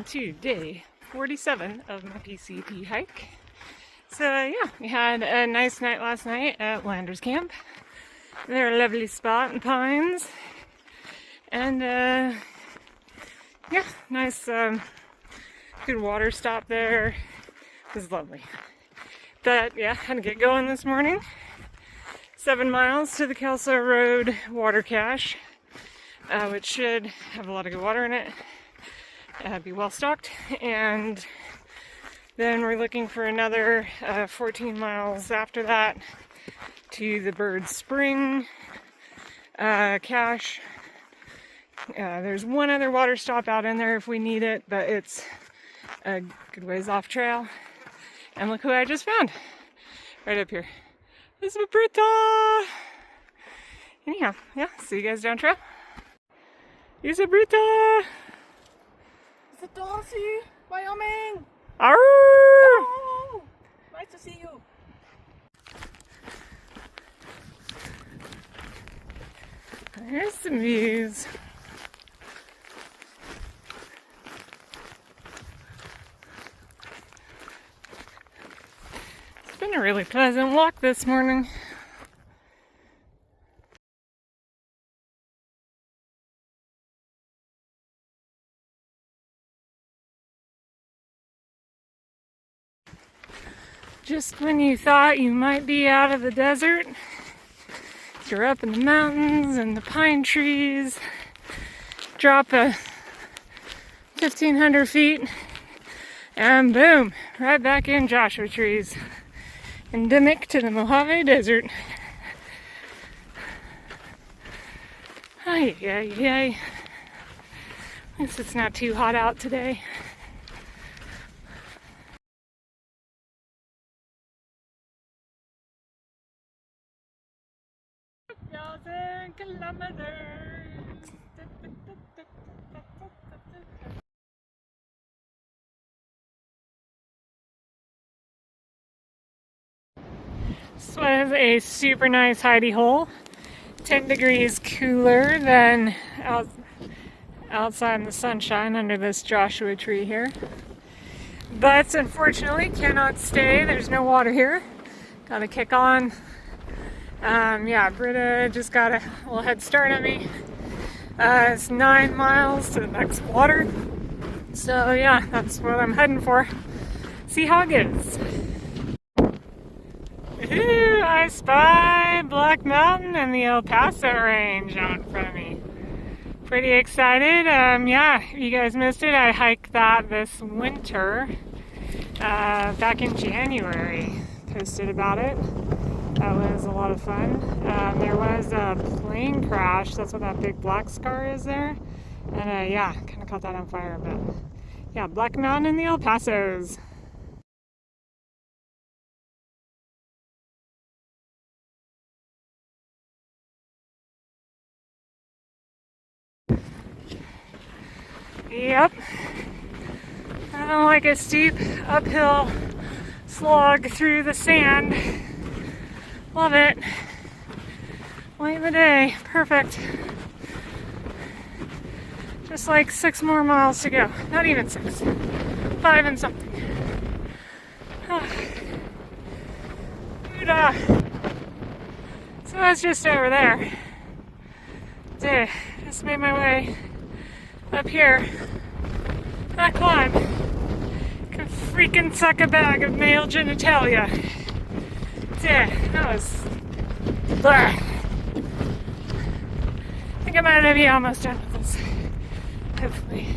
to day 47 of my PCT hike. So yeah, we had a nice night last night at Landers Camp. They're a lovely spot in Pines. And yeah, nice good water stop there. It was lovely. But yeah, had to get going this morning. 7 miles to the Kelso Road water cache, which should have a lot of good water in it. Be well stocked, and then we're looking for another 14 miles after that to the Bird Spring cache. There's one other water stop out in there if we need it, but it's a good ways off trail. And look who I just found right up here. This is Britta. Anyhow, yeah, see you guys down trail. Here's Britta. It's Darcy, Wyoming! Arr! Oh, nice to see you. There's some views. It's been a really pleasant walk this morning. Just when you thought you might be out of the desert, you're up in the mountains and the pine trees, drop 1,500 feet, and boom, right back in Joshua trees, endemic to the Mojave Desert. Ay, ay, ay. At least it's not too hot out today. 1,000 kilometers. This was a super nice hidey hole. 10 degrees cooler than outside in the sunshine under this Joshua tree here. But unfortunately cannot stay. There's no water here. Gotta kick on. Yeah, Britta just got a little head start on me. It's 9 miles to the next water. So yeah, that's what I'm heading for. See how it goes. Ooh, I spy Black Mountain and the El Paso Range out in front of me. Pretty excited. Yeah, if you guys missed it, I hiked that this winter, back in January. Posted about it. That was a lot of fun. There was a plane crash. That's what that big black scar is there. And yeah, kind of caught that on fire. But yeah, Black Mountain and the El Pasos. Yep. I don't like a steep uphill slog through the sand. Love it. Late in the day. Perfect. Just like 6 more miles to go. Not even 6. 5 and something. So I was just over there. Just made my way up here. That climb can freaking suck a bag of male genitalia. That was... Blah. I think I might be almost done with this. Hopefully.